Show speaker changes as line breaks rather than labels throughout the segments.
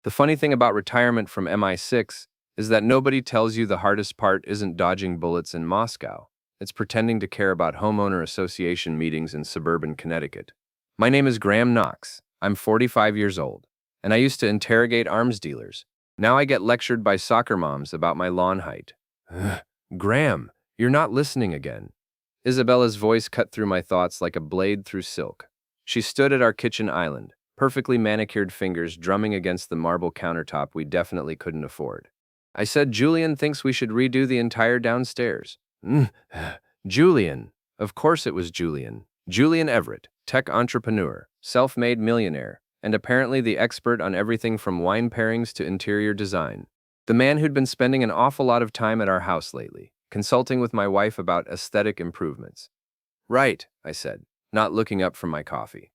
The funny thing about retirement from MI6 is that nobody tells you the hardest part isn't dodging bullets in Moscow. It's pretending to care about homeowner association meetings in suburban Connecticut. My name is Graham Knox. I'm 45 years old, and I used to interrogate arms dealers. Now I get lectured by soccer moms about my lawn height. Ugh, Graham, you're not listening again. Isabella's voice cut through my thoughts like a blade through silk. She stood at our kitchen island, perfectly manicured fingers drumming against the marble countertop we definitely couldn't afford. I said Julian thinks we should redo the entire downstairs. Julian. Of course it was Julian. Julian Everett, tech entrepreneur, self-made millionaire, and apparently the expert on everything from wine pairings to interior design. The man who'd been spending an awful lot of time at our house lately, consulting with my wife about aesthetic improvements. Right, I said, not looking up from my coffee.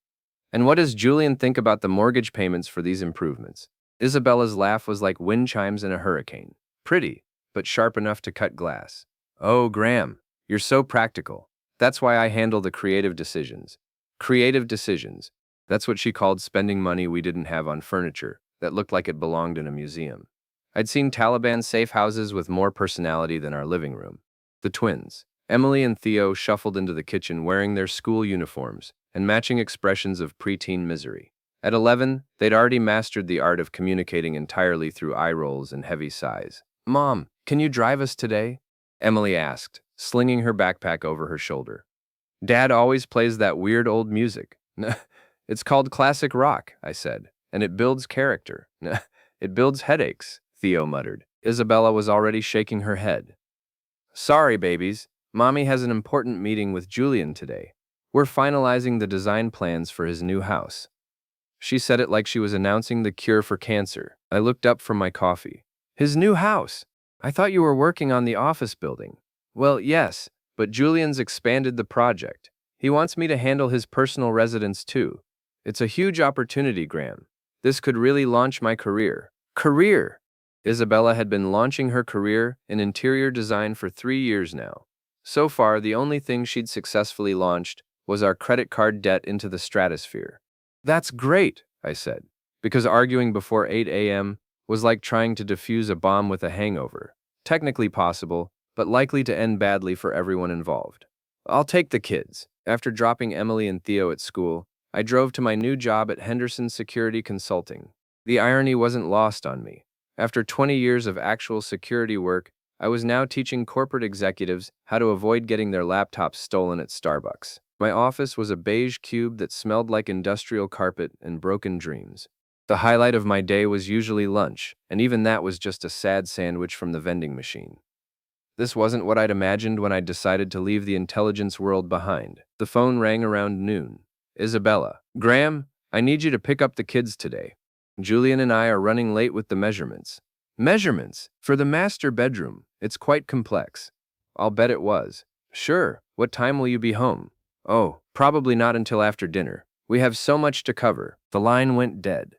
And what does Julian think about the mortgage payments for these improvements? Isabella's laugh was like wind chimes in a hurricane. Pretty, but sharp enough to cut glass. Oh, Graham, you're so practical. That's why I handle the creative decisions. Creative decisions. That's what she called spending money we didn't have on furniture that looked like it belonged in a museum. I'd seen Taliban safe houses with more personality than our living room. The twins, Emily and Theo, shuffled into the kitchen wearing their school uniforms and matching expressions of preteen misery. At 11, they'd already mastered the art of communicating entirely through eye rolls and heavy sighs. "Mom, can you drive us today?" Emily asked, slinging her backpack over her shoulder. "Dad always plays that weird old music." "It's called classic rock," I said, "and it builds character." "It builds headaches," Theo muttered. Isabella was already shaking her head. "Sorry, babies. Mommy has an important meeting with Julian today. We're finalizing the design plans for his new house." She said it like she was announcing the cure for cancer. I looked up from my coffee. "His new house? I thought you were working on the office building." "Well, yes, but Julian's expanded the project. He wants me to handle his personal residence too. It's a huge opportunity, Graham. This could really launch my career." Career! Isabella had been launching her career in interior design for 3 years now. So far, the only thing she'd successfully launched was our credit card debt into the stratosphere. "That's great," I said, because arguing before 8 a.m. was like trying to defuse a bomb with a hangover. Technically possible, but likely to end badly for everyone involved. "I'll take the kids." After dropping Emily and Theo at school, I drove to my new job at Henderson Security Consulting. The irony wasn't lost on me. After 20 years of actual security work, I was now teaching corporate executives how to avoid getting their laptops stolen at Starbucks. My office was a beige cube that smelled like industrial carpet and broken dreams. The highlight of my day was usually lunch, and even that was just a sad sandwich from the vending machine. This wasn't what I'd imagined when I decided to leave the intelligence world behind. The phone rang around noon. "Isabella. Graham, I need you to pick up the kids today. Julian and I are running late with the measurements." "Measurements? For the master bedroom? It's quite complex." "I'll bet it was." "Sure. What time will you be home?" "Oh, probably not until after dinner. We have so much to cover." The line went dead.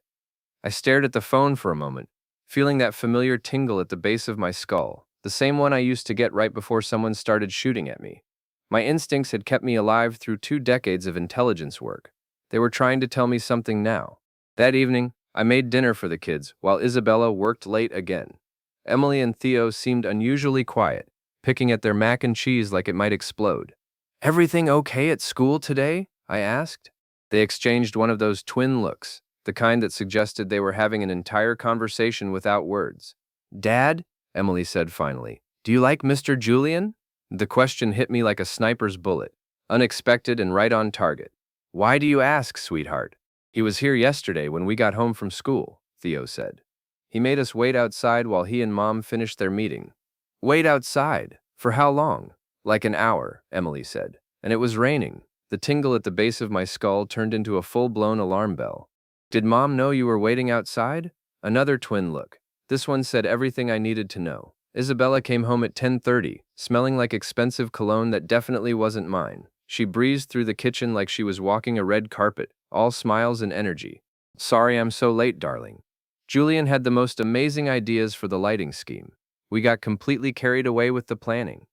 I stared at the phone for a moment, feeling that familiar tingle at the base of my skull, the same one I used to get right before someone started shooting at me. My instincts had kept me alive through 2 decades of intelligence work. They were trying to tell me something now. That evening, I made dinner for the kids, while Isabella worked late again. Emily and Theo seemed unusually quiet, picking at their mac and cheese like it might explode. "Everything okay at school today?" I asked. They exchanged one of those twin looks, the kind that suggested they were having an entire conversation without words. "Dad," Emily said finally, "do you like Mr. Julian?" The question hit me like a sniper's bullet, unexpected and right on target. "Why do you ask, sweetheart?" "He was here yesterday when we got home from school," Theo said. "He made us wait outside while he and Mom finished their meeting." "Wait outside? For how long?" "Like an hour," Emily said. "And it was raining." The tingle at the base of my skull turned into a full-blown alarm bell. "Did Mom know you were waiting outside?" Another twin look. This one said everything I needed to know. Isabella came home at 10:30, smelling like expensive cologne that definitely wasn't mine. She breezed through the kitchen like she was walking a red carpet, all smiles and energy. "Sorry I'm so late, darling. Julian had the most amazing ideas for the lighting scheme. We got completely carried away with the planning."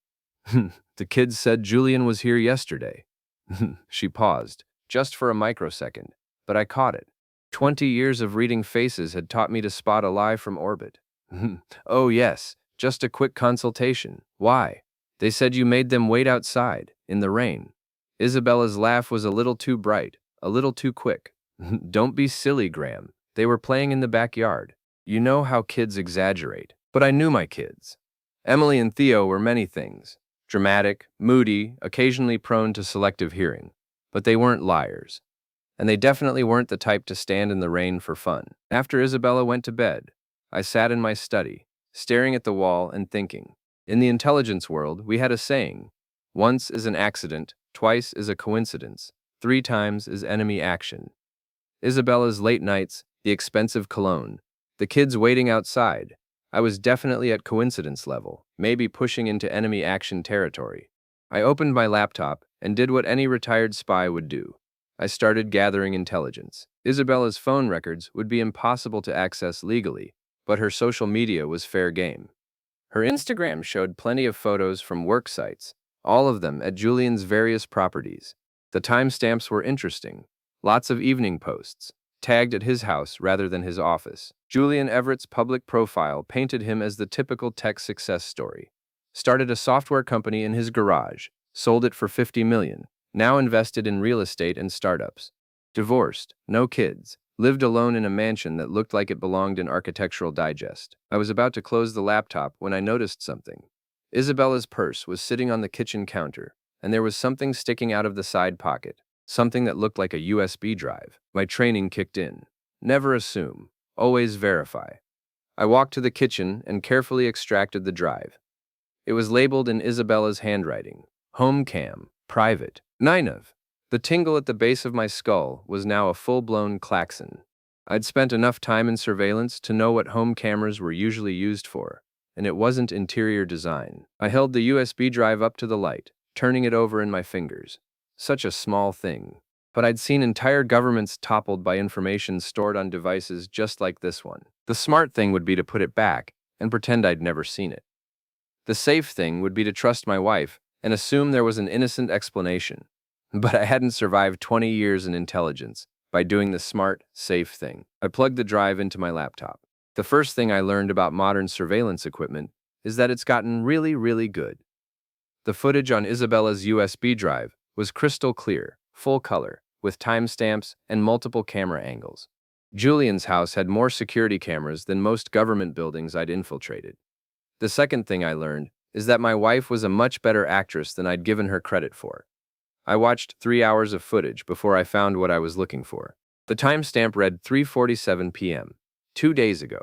"The kids said Julian was here yesterday." She paused, just for a microsecond, but I caught it. 20 years of reading faces had taught me to spot a lie from orbit. Oh, yes, just a quick consultation. Why? They said you made them wait outside, in the rain. Isabella's laugh was a little too bright, a little too quick. Don't be silly, Graham. They were playing in the backyard. You know how kids exaggerate. But I knew my kids. Emily and Theo were many things. Dramatic, moody, occasionally prone to selective hearing. But they weren't liars. And they definitely weren't the type to stand in the rain for fun. After Isabella went to bed, I sat in my study, staring at the wall and thinking. In the intelligence world, we had a saying, once is an accident, twice is a coincidence, 3 times is enemy action. Isabella's late nights, the expensive cologne, the kids waiting outside. I was definitely at coincidence level, maybe pushing into enemy action territory. I opened my laptop and did what any retired spy would do. I started gathering intelligence. Isabella's phone records would be impossible to access legally, but her social media was fair game. Her Instagram showed plenty of photos from work sites, all of them at Julian's various properties. The timestamps were interesting. Lots of evening posts, tagged at his house rather than his office. Julian Everett's public profile painted him as the typical tech success story. Started a software company in his garage, sold it for $50 million, now invested in real estate and startups. Divorced, no kids, lived alone in a mansion that looked like it belonged in Architectural Digest. I was about to close the laptop when I noticed something. Isabella's purse was sitting on the kitchen counter, and there was something sticking out of the side pocket, something that looked like a USB drive. My training kicked in. Never assume, always verify. I walked to the kitchen and carefully extracted the drive. It was labeled in Isabella's handwriting, Home Cam, Private, Ninov. The tingle at the base of my skull was now a full-blown klaxon. I'd spent enough time in surveillance to know what home cameras were usually used for, and it wasn't interior design. I held the USB drive up to the light, turning it over in my fingers. Such a small thing. But I'd seen entire governments toppled by information stored on devices just like this one. The smart thing would be to put it back and pretend I'd never seen it. The safe thing would be to trust my wife and assume there was an innocent explanation. But I hadn't survived 20 years in intelligence by doing the smart, safe thing. I plugged the drive into my laptop. The first thing I learned about modern surveillance equipment is that it's gotten really, really good. The footage on Isabella's USB drive was crystal clear, full color, with timestamps and multiple camera angles. Julian's house had more security cameras than most government buildings I'd infiltrated. The second thing I learned is that my wife was a much better actress than I'd given her credit for. I watched 3 hours of footage before I found what I was looking for. The timestamp read 3:47 p.m., 2 days ago,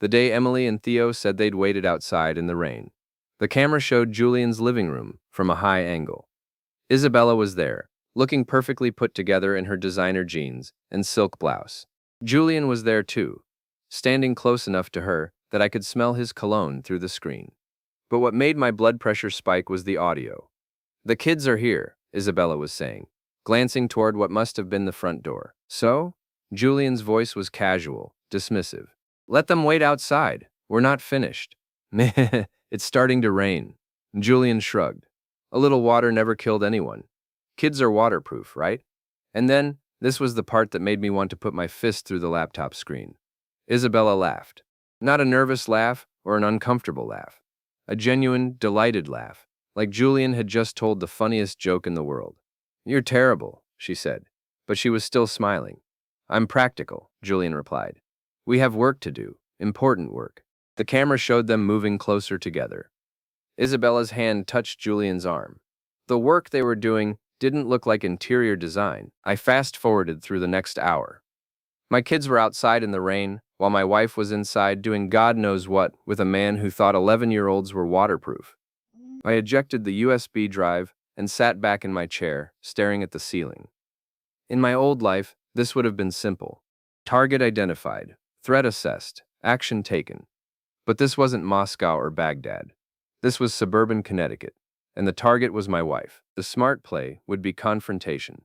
the day Emily and Theo said they'd waited outside in the rain. The camera showed Julian's living room from a high angle. Isabella was there, looking perfectly put together in her designer jeans and silk blouse. Julian was there too, standing close enough to her that I could smell his cologne through the screen. But what made my blood pressure spike was the audio. "The kids are here," Isabella was saying, glancing toward what must have been the front door. "So?" Julian's voice was casual, dismissive. "Let them wait outside. We're not finished." "Meh, it's starting to rain." Julian shrugged. "A little water never killed anyone. Kids are waterproof, right?" And then, this was the part that made me want to put my fist through the laptop screen. Isabella laughed. Not a nervous laugh or an uncomfortable laugh. A genuine, delighted laugh, like Julian had just told the funniest joke in the world. "You're terrible," she said, but she was still smiling. "I'm practical," Julian replied. "We have work to do, important work." The camera showed them moving closer together. Isabella's hand touched Julian's arm. The work they were doing didn't look like interior design. I fast-forwarded through the next hour. My kids were outside in the rain, while my wife was inside doing God knows what with a man who thought 11-year-olds were waterproof. I ejected the USB drive and sat back in my chair, staring at the ceiling. In my old life, this would have been simple. Target identified, threat assessed, action taken. But this wasn't Moscow or Baghdad. This was suburban Connecticut, and the target was my wife. The smart play would be confrontation.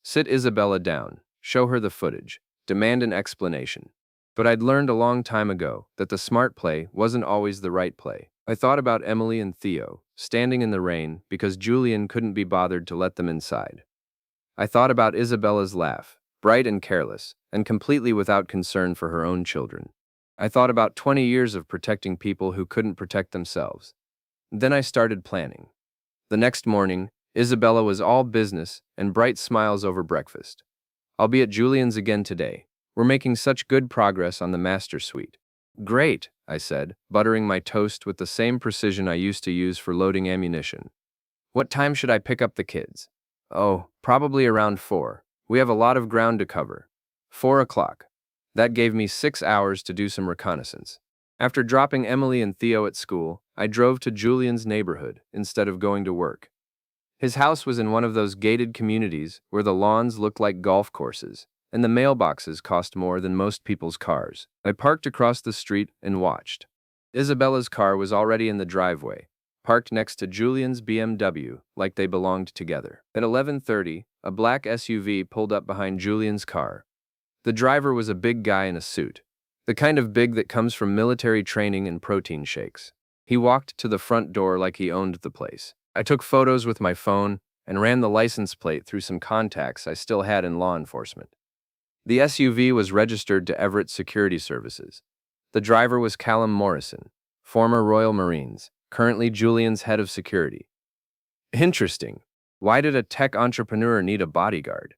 Sit Isabella down, show her the footage, demand an explanation. But I'd learned a long time ago that the smart play wasn't always the right play. I thought about Emily and Theo, standing in the rain because Julian couldn't be bothered to let them inside. I thought about Isabella's laugh, bright and careless, and completely without concern for her own children. I thought about 20 years of protecting people who couldn't protect themselves. Then I started planning. The next morning, Isabella was all business and bright smiles over breakfast. I'll be at Julian's again today. We're making such good progress on the master suite. Great, I said, buttering my toast with the same precision I used to use for loading ammunition. What time should I pick up the kids? Oh, probably around 4. We have a lot of ground to cover. 4 o'clock. That gave me 6 hours to do some reconnaissance. After dropping Emily and Theo at school, I drove to Julian's neighborhood instead of going to work. His house was in one of those gated communities where the lawns looked like golf courses, and the mailboxes cost more than most people's cars. I parked across the street and watched. Isabella's car was already in the driveway, parked next to Julian's BMW like they belonged together. At 11:30, a black SUV pulled up behind Julian's car. The driver was a big guy in a suit, the kind of big that comes from military training and protein shakes. He walked to the front door like he owned the place. I took photos with my phone and ran the license plate through some contacts I still had in law enforcement. The SUV was registered to Everett Security Services. The driver was Callum Morrison, former Royal Marines, currently Julian's head of security. Interesting. Why did a tech entrepreneur need a bodyguard?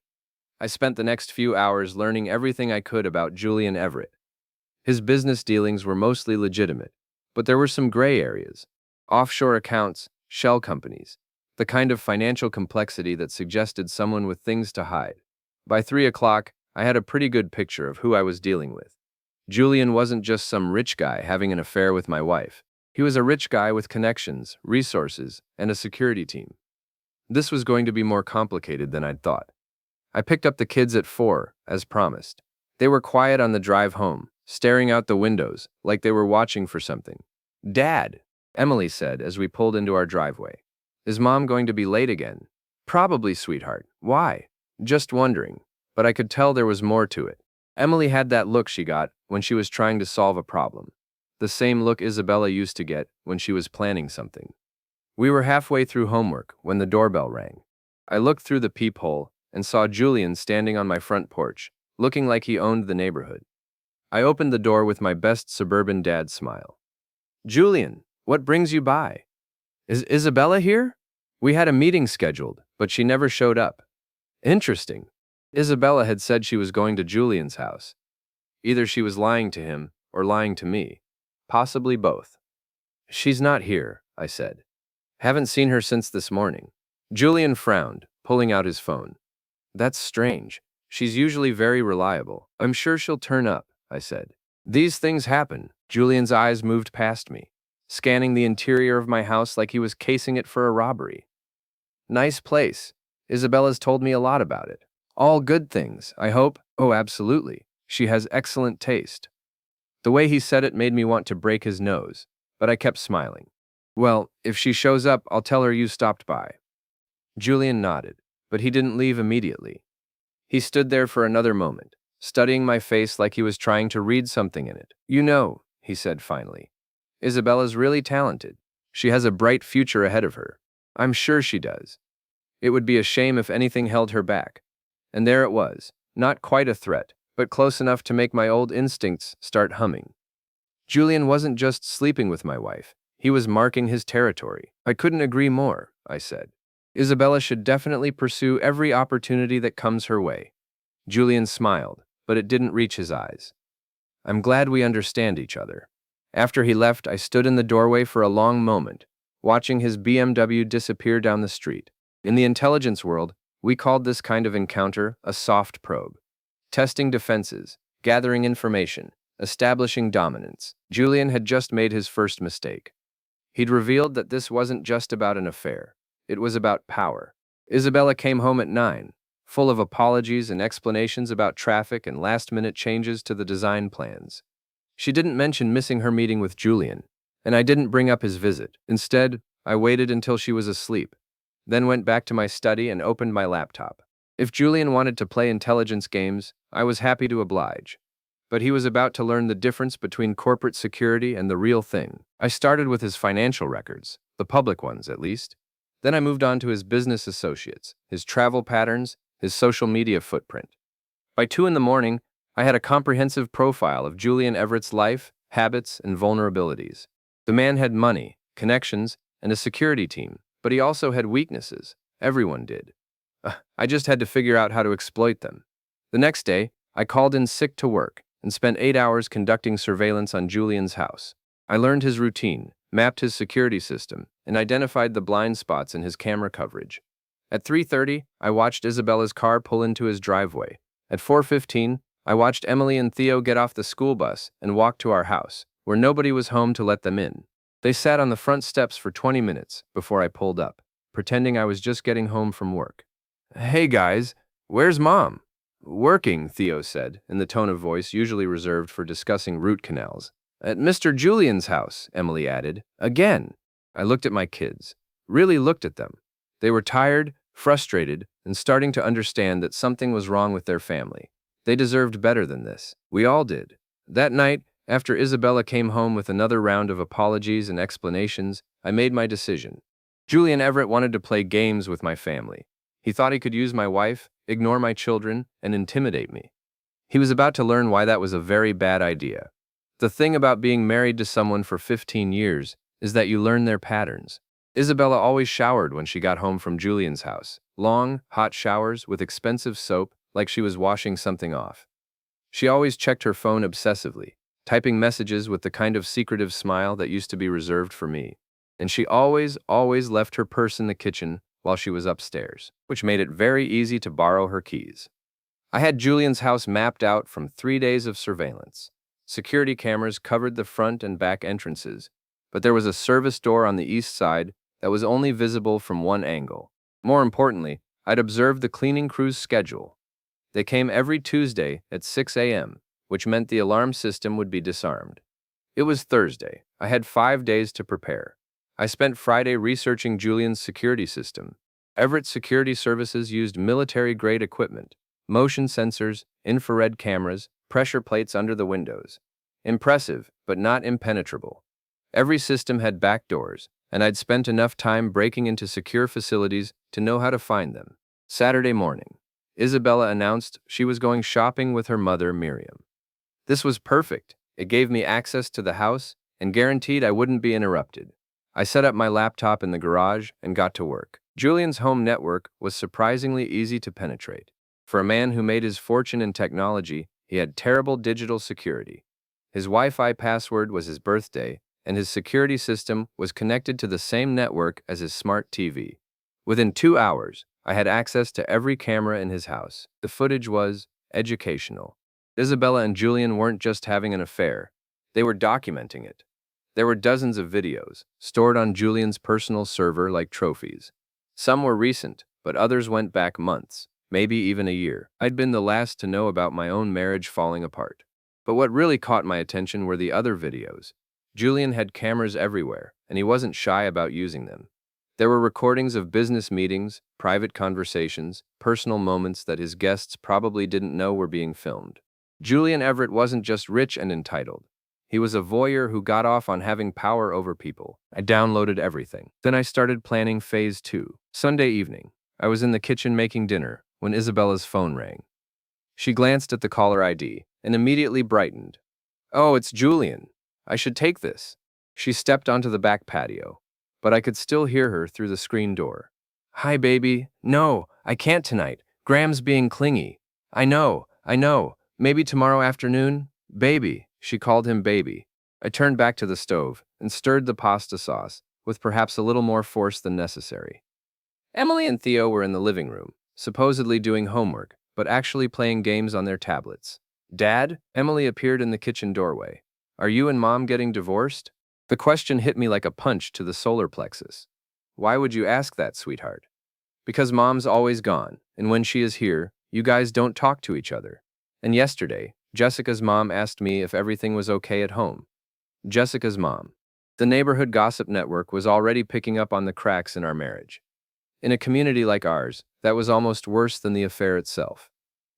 I spent the next few hours learning everything I could about Julian Everett. His business dealings were mostly legitimate, but there were some gray areas. Offshore accounts, shell companies, the kind of financial complexity that suggested someone with things to hide. By 3 o'clock, I had a pretty good picture of who I was dealing with. Julian wasn't just some rich guy having an affair with my wife. He was a rich guy with connections, resources, and a security team. This was going to be more complicated than I'd thought. I picked up the kids at 4, as promised. They were quiet on the drive home, staring out the windows like they were watching for something. "Dad," Emily said as we pulled into our driveway. "Is Mom going to be late again?" "Probably, sweetheart. Why?" "Just wondering." But I could tell there was more to it. Emily had that look she got when she was trying to solve a problem. The same look Isabella used to get when she was planning something. We were halfway through homework when the doorbell rang. I looked through the peephole and saw Julian standing on my front porch, looking like he owned the neighborhood. I opened the door with my best suburban dad smile. "Julian, what brings you by? Is Isabella here?" "We had a meeting scheduled, but she never showed up." "Interesting." Isabella had said she was going to Julian's house. Either she was lying to him or lying to me. Possibly both. "She's not here," I said. "Haven't seen her since this morning." Julian frowned, pulling out his phone. "That's strange. She's usually very reliable. I'm sure she'll turn up," I said. "These things happen." Julian's eyes moved past me, scanning the interior of my house like he was casing it for a robbery. "Nice place. Isabella's told me a lot about it. All good things, I hope." "Oh, absolutely. She has excellent taste." The way he said it made me want to break his nose, but I kept smiling. "Well, if she shows up, I'll tell her you stopped by." Julian nodded, but he didn't leave immediately. He stood there for another moment, studying my face like he was trying to read something in it. "You know," he said finally, "Isabella's really talented. She has a bright future ahead of her. I'm sure she does. It would be a shame if anything held her back." And there it was, not quite a threat, but close enough to make my old instincts start humming. Julian wasn't just sleeping with my wife, he was marking his territory. "I couldn't agree more," I said. "Isabella should definitely pursue every opportunity that comes her way." Julian smiled, but it didn't reach his eyes. "I'm glad we understand each other." After he left, I stood in the doorway for a long moment, watching his BMW disappear down the street. In the intelligence world, we called this kind of encounter a soft probe. Testing defenses, gathering information, establishing dominance. Julian had just made his first mistake. He'd revealed that this wasn't just about an affair. It was about power. Isabella came home at 9, full of apologies and explanations about traffic and last-minute changes to the design plans. She didn't mention missing her meeting with Julian, and I didn't bring up his visit. Instead, I waited until she was asleep, then went back to my study and opened my laptop. If Julian wanted to play intelligence games, I was happy to oblige. But he was about to learn the difference between corporate security and the real thing. I started with his financial records, the public ones at least. Then I moved on to his business associates, his travel patterns, his social media footprint. By 2 in the morning, I had a comprehensive profile of Julian Everett's life, habits, and vulnerabilities. The man had money, connections, and a security team, but he also had weaknesses. Everyone did. I just had to figure out how to exploit them. The next day, I called in sick to work and spent 8 hours conducting surveillance on Julian's house. I learned his routine, mapped his security system, and identified the blind spots in his camera coverage. At 3:30, I watched Isabella's car pull into his driveway. At 4:15, I watched Emily and Theo get off the school bus and walk to our house, where nobody was home to let them in. They sat on the front steps for 20 minutes before I pulled up, pretending I was just getting home from work. "Hey guys, where's Mom?" "Working," Theo said, in the tone of voice usually reserved for discussing root canals. "At Mr. Julian's house," Emily added. "Again." I looked at my kids. Really looked at them. They were tired, frustrated, and starting to understand that something was wrong with their family. They deserved better than this. We all did. That night, after Isabella came home with another round of apologies and explanations, I made my decision. Julian Everett wanted to play games with my family. He thought he could use my wife, ignore my children, and intimidate me. He was about to learn why that was a very bad idea. The thing about being married to someone for 15 years is that you learn their patterns. Isabella always showered when she got home from Julian's house. Long, hot showers with expensive soap, like she was washing something off. She always checked her phone obsessively, typing messages with the kind of secretive smile that used to be reserved for me. And she always left her purse in the kitchen while she was upstairs, which made it very easy to borrow her keys. I had Julian's house mapped out from 3 days of surveillance. Security cameras covered the front and back entrances, but there was a service door on the east side that was only visible from one angle. More importantly, I'd observed the cleaning crew's schedule. They came every Tuesday at 6 a.m., which meant the alarm system would be disarmed. It was Thursday. I had 5 days to prepare. I spent Friday researching Julian's security system. Everett Security Services used military-grade equipment, motion sensors, infrared cameras, pressure plates under the windows. Impressive, but not impenetrable. Every system had back doors, and I'd spent enough time breaking into secure facilities to know how to find them. Saturday morning, Isabella announced she was going shopping with her mother, Miriam. This was perfect. It gave me access to the house and guaranteed I wouldn't be interrupted. I set up my laptop in the garage and got to work. Julian's home network was surprisingly easy to penetrate. For a man who made his fortune in technology, he had terrible digital security. His Wi-Fi password was his birthday, and his security system was connected to the same network as his smart TV. Within 2 hours, I had access to every camera in his house. The footage was educational. Isabella and Julian weren't just having an affair. They were documenting it. There were dozens of videos, stored on Julian's personal server like trophies. Some were recent, but others went back months, maybe even a year. I'd been the last to know about my own marriage falling apart. But what really caught my attention were the other videos. Julian had cameras everywhere, and he wasn't shy about using them. There were recordings of business meetings, private conversations, personal moments that his guests probably didn't know were being filmed. Julian Everett wasn't just rich and entitled. He was a voyeur who got off on having power over people. I downloaded everything. Then I started planning phase 2. Sunday evening, I was in the kitchen making dinner when Isabella's phone rang. She glanced at the caller ID and immediately brightened. "Oh, it's Julian. I should take this." She stepped onto the back patio, but I could still hear her through the screen door. "Hi, baby. No, I can't tonight. Graham's being clingy. I know. Maybe tomorrow afternoon? Baby." She called him baby. I turned back to the stove and stirred the pasta sauce, with perhaps a little more force than necessary. Emily and Theo were in the living room, supposedly doing homework, but actually playing games on their tablets. "Dad?" Emily appeared in the kitchen doorway. "Are you and Mom getting divorced?" The question hit me like a punch to the solar plexus. "Why would you ask that, sweetheart?" "Because Mom's always gone, and when she is here, you guys don't talk to each other. And yesterday, Jessica's mom asked me if everything was okay at home." Jessica's mom. The neighborhood gossip network was already picking up on the cracks in our marriage. In a community like ours, that was almost worse than the affair itself.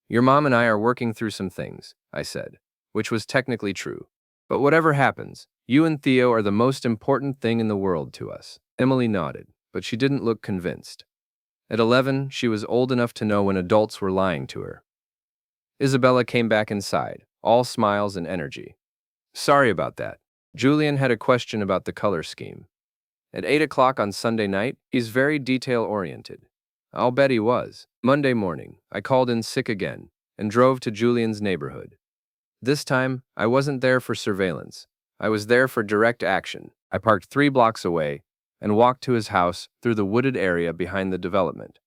"Your mom and I are working through some things," I said, which was technically true. "But whatever happens, you and Theo are the most important thing in the world to us." Emily nodded, but she didn't look convinced. At 11, she was old enough to know when adults were lying to her. Isabella came back inside, all smiles and energy. Sorry about that. Julian had a question about the color scheme. At 8 o'clock on Sunday night, he's very detail-oriented. I'll bet he was. Monday morning, I called in sick again and drove to Julian's neighborhood. This time, I wasn't there for surveillance. I was there for direct action. I parked 3 blocks away and walked to his house through the wooded area behind the development.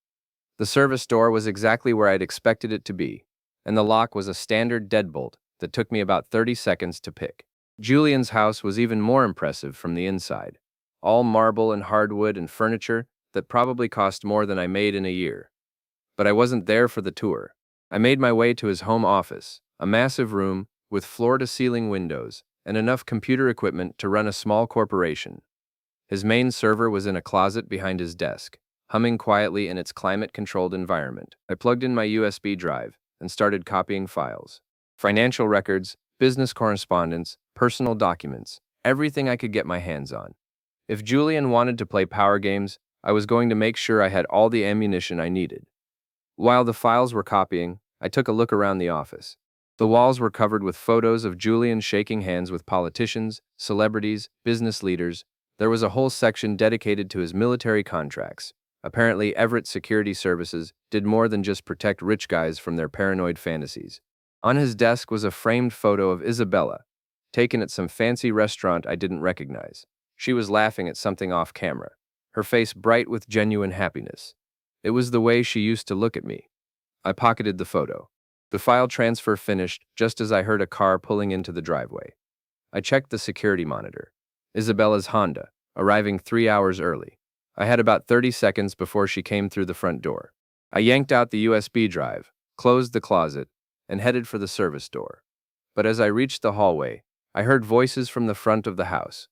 The service door was exactly where I'd expected it to be, and the lock was a standard deadbolt that took me about 30 seconds to pick. Julian's house was even more impressive from the inside. All marble and hardwood and furniture that probably cost more than I made in a year. But I wasn't there for the tour. I made my way to his home office, a massive room with floor-to-ceiling windows and enough computer equipment to run a small corporation. His main server was in a closet behind his desk, humming quietly in its climate-controlled environment. I plugged in my USB drive and started copying files. Financial records, business correspondence, personal documents, everything I could get my hands on. If Julian wanted to play power games, I was going to make sure I had all the ammunition I needed. While the files were copying, I took a look around the office. The walls were covered with photos of Julian shaking hands with politicians, celebrities, business leaders. There was a whole section dedicated to his military contracts. Apparently, Everett Security Services did more than just protect rich guys from their paranoid fantasies. On his desk was a framed photo of Isabella, taken at some fancy restaurant I didn't recognize. She was laughing at something off camera, her face bright with genuine happiness. It was the way she used to look at me. I pocketed the photo. The file transfer finished just as I heard a car pulling into the driveway. I checked the security monitor. Isabella's Honda, arriving 3 hours early. I had about 30 seconds before she came through the front door. I yanked out the USB drive, closed the closet, and headed for the service door. But as I reached the hallway, I heard voices from the front of the house.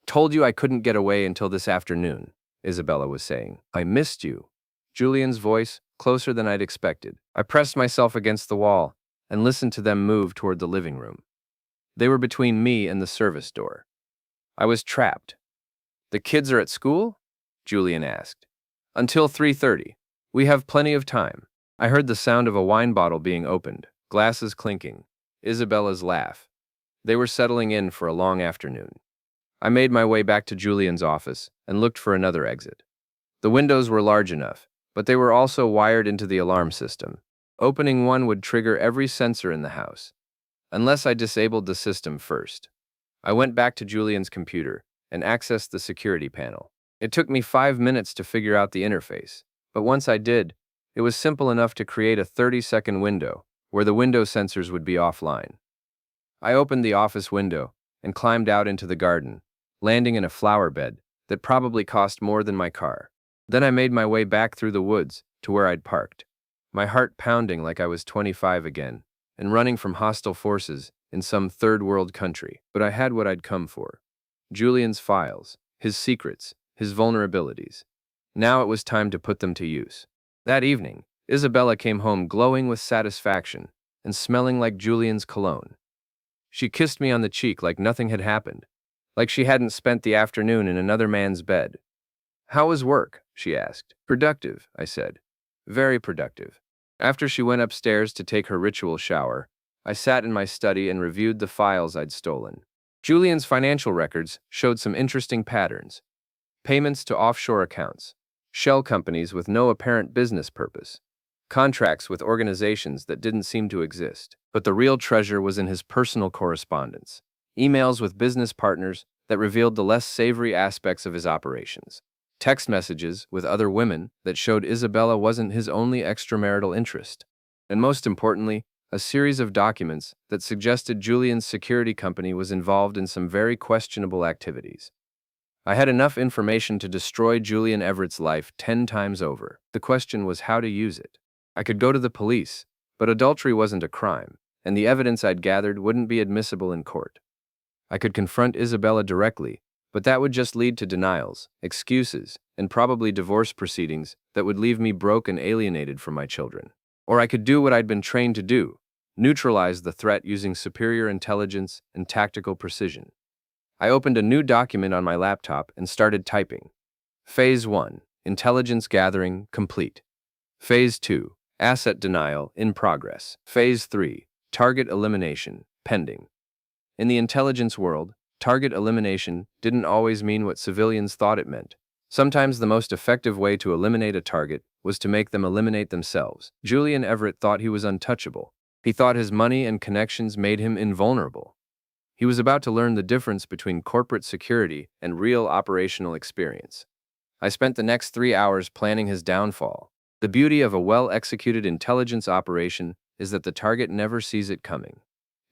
Told you I couldn't get away until this afternoon, Isabella was saying. I missed you. Julian's voice, closer than I'd expected. I pressed myself against the wall and listened to them move toward the living room. They were between me and the service door. I was trapped. The kids are at school? Julian asked. Until 3:30. We have plenty of time. I heard the sound of a wine bottle being opened, glasses clinking, Isabella's laugh. They were settling in for a long afternoon. I made my way back to Julian's office and looked for another exit. The windows were large enough, but they were also wired into the alarm system. Opening one would trigger every sensor in the house, unless I disabled the system first. I went back to Julian's computer and accessed the security panel. It took me 5 minutes to figure out the interface, but once I did, it was simple enough to create a 30-second window where the window sensors would be offline. I opened the office window and climbed out into the garden, landing in a flower bed that probably cost more than my car. Then I made my way back through the woods to where I'd parked, my heart pounding like I was 25 again, and running from hostile forces in some third-world country. But I had what I'd come for. Julian's files, his secrets, his vulnerabilities. Now it was time to put them to use. That evening, Isabella came home glowing with satisfaction and smelling like Julian's cologne. She kissed me on the cheek like nothing had happened, like she hadn't spent the afternoon in another man's bed. How was work? She asked. Productive, I said. Very productive. After she went upstairs to take her ritual shower, I sat in my study and reviewed the files I'd stolen. Julian's financial records showed some interesting patterns. Payments to offshore accounts, shell companies with no apparent business purpose, contracts with organizations that didn't seem to exist. But the real treasure was in his personal correspondence, emails with business partners that revealed the less savory aspects of his operations, text messages with other women that showed Isabella wasn't his only extramarital interest, and most importantly, a series of documents that suggested Julian's security company was involved in some very questionable activities. I had enough information to destroy Julian Everett's life 10 times over. The question was how to use it. I could go to the police, but adultery wasn't a crime, and the evidence I'd gathered wouldn't be admissible in court. I could confront Isabella directly, but that would just lead to denials, excuses, and probably divorce proceedings that would leave me broke and alienated from my children. Or I could do what I'd been trained to do, neutralize the threat using superior intelligence and tactical precision. I opened a new document on my laptop and started typing. Phase 1, Intelligence Gathering, complete. Phase 2, Asset denial in progress. Phase 3. Target elimination pending. In the intelligence world, target elimination didn't always mean what civilians thought it meant. Sometimes the most effective way to eliminate a target was to make them eliminate themselves. Julian Everett thought he was untouchable. He thought his money and connections made him invulnerable. He was about to learn the difference between corporate security and real operational experience. I spent the next 3 hours planning his downfall. The beauty of a well-executed intelligence operation is that the target never sees it coming.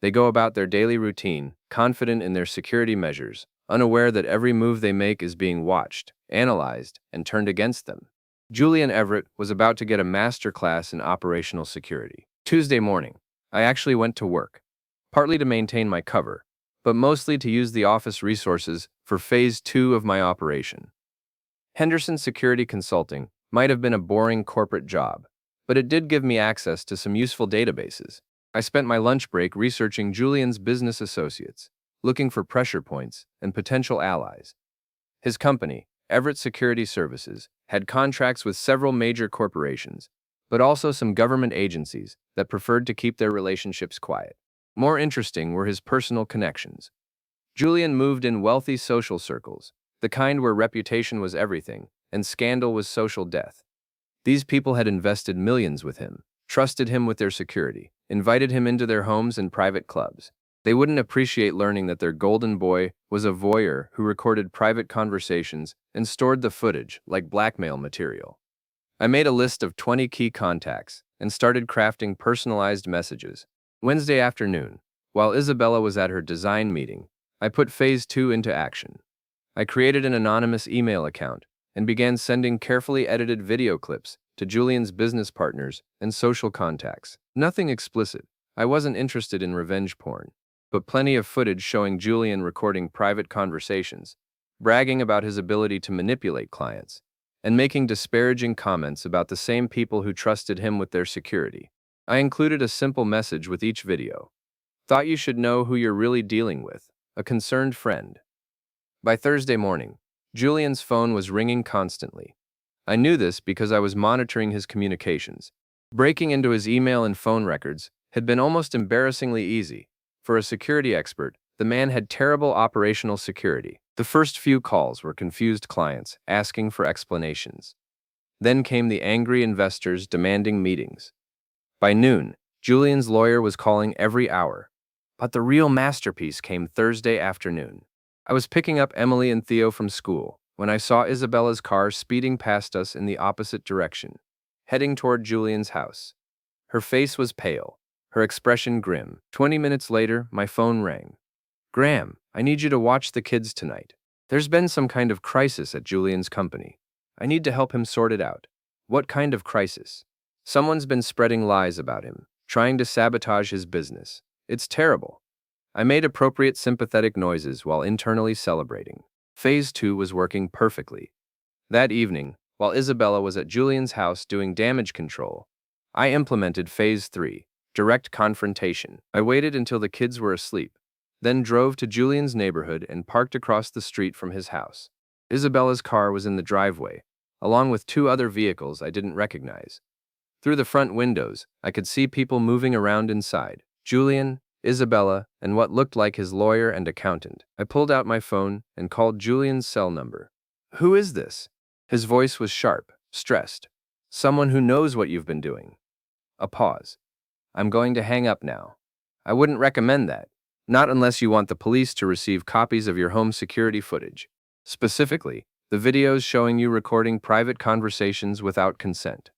They go about their daily routine, confident in their security measures, unaware that every move they make is being watched, analyzed, and turned against them. Julian Everett was about to get a master class in operational security. Tuesday morning, I actually went to work, partly to maintain my cover, but mostly to use the office resources for Phase 2 of my operation. Henderson Security Consulting might have been a boring corporate job, but it did give me access to some useful databases. I spent my lunch break researching Julian's business associates, looking for pressure points and potential allies. His company, Everett Security Services, had contracts with several major corporations, but also some government agencies that preferred to keep their relationships quiet. More interesting were his personal connections. Julian moved in wealthy social circles, the kind where reputation was everything and scandal was social death. These people had invested millions with him, trusted him with their security, invited him into their homes and private clubs. They wouldn't appreciate learning that their golden boy was a voyeur who recorded private conversations and stored the footage like blackmail material. I made a list of 20 key contacts and started crafting personalized messages. Wednesday afternoon, while Isabella was at her design meeting, I put Phase 2 into action. I created an anonymous email account and began sending carefully edited video clips to Julian's business partners and social contacts. Nothing explicit. I wasn't interested in revenge porn, but plenty of footage showing Julian recording private conversations, bragging about his ability to manipulate clients, and making disparaging comments about the same people who trusted him with their security. I included a simple message with each video. Thought you should know who you're really dealing with, a concerned friend. By Thursday morning, Julian's phone was ringing constantly. I knew this because I was monitoring his communications. Breaking into his email and phone records had been almost embarrassingly easy. For a security expert, the man had terrible operational security. The first few calls were confused clients asking for explanations. Then came the angry investors demanding meetings. By noon, Julian's lawyer was calling every hour. But the real masterpiece came Thursday afternoon. I was picking up Emily and Theo from school when I saw Isabella's car speeding past us in the opposite direction, heading toward Julian's house. Her face was pale, her expression grim. 20 minutes later, my phone rang. "Graham, I need you to watch the kids tonight. There's been some kind of crisis at Julian's company. I need to help him sort it out." "What kind of crisis?" "Someone's been spreading lies about him, trying to sabotage his business. It's terrible." I made appropriate sympathetic noises while internally celebrating. Phase 2 was working perfectly. That evening, while Isabella was at Julian's house doing damage control, I implemented Phase 3, direct confrontation. I waited until the kids were asleep, then drove to Julian's neighborhood and parked across the street from his house. Isabella's car was in the driveway, along with 2 other vehicles I didn't recognize. Through the front windows, I could see people moving around inside. Julian, Isabella, and what looked like his lawyer and accountant. I pulled out my phone and called Julian's cell number. "Who is this?" His voice was sharp, stressed. "Someone who knows what you've been doing." A pause. "I'm going to hang up now. I wouldn't recommend that. Not unless you want the police to receive copies of your home security footage. Specifically, the videos showing you recording private conversations without consent."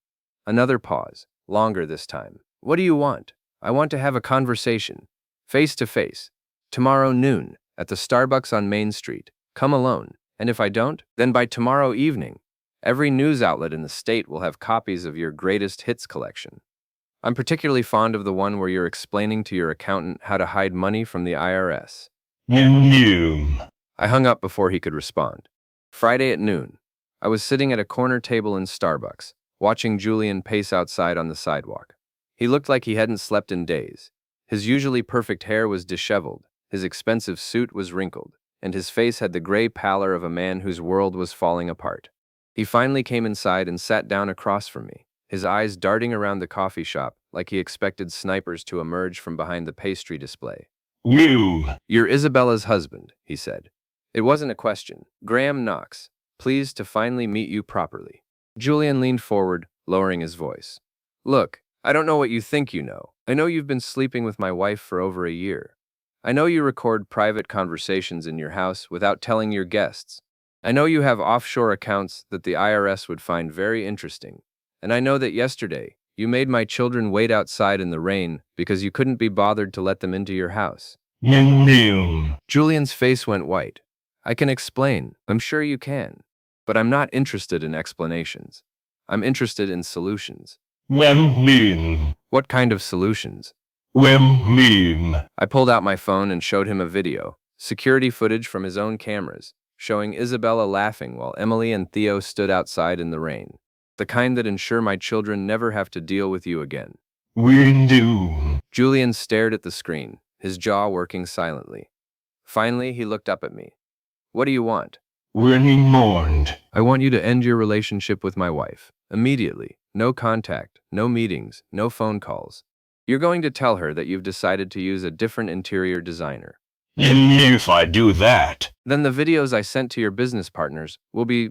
Another pause, longer this time. "What do you want?" "I want to have a conversation. Face to face. Tomorrow noon, at the Starbucks on Main Street. Come alone. And if I don't, then by tomorrow evening, every news outlet in the state will have copies of your greatest hits collection. I'm particularly fond of the one where you're explaining to your accountant how to hide money from the IRS. I hung up before he could respond. Friday at noon, I was sitting at a corner table in Starbucks, watching Julian pace outside on the sidewalk. He looked like he hadn't slept in days. His usually perfect hair was disheveled, his expensive suit was wrinkled, and his face had the gray pallor of a man whose world was falling apart. He finally came inside and sat down across from me. his eyes darting around the coffee shop like he expected snipers to emerge from behind the pastry display. You're Isabella's husband, he said. It wasn't a question. Graham Knox, pleased to finally meet you properly. Julian leaned forward, lowering his voice. Look, I don't know what you think you know. I know you've been sleeping with my wife for over a year. I know you record private conversations in your house without telling your guests. I know you have offshore accounts that the IRS would find very interesting. And I know that yesterday, you made my children wait outside in the rain because you couldn't be bothered to let them into your house. Julian's face went white. I can explain. I'm sure you can. But I'm not interested in explanations. I'm interested in solutions. What kind of solutions? I pulled out my phone and showed him a video, security footage from his own cameras, showing Isabella laughing while Emily and Theo stood outside in the rain. The kind that ensure my children never have to deal with you again. Julian stared at the screen, his jaw working silently. Finally, he looked up at me. What do you want? I want you to end your relationship with my wife. Immediately. No contact, no meetings, no phone calls. You're going to tell her that you've decided to use a different interior designer.
If I do that,
Then the videos I sent to your business partners will be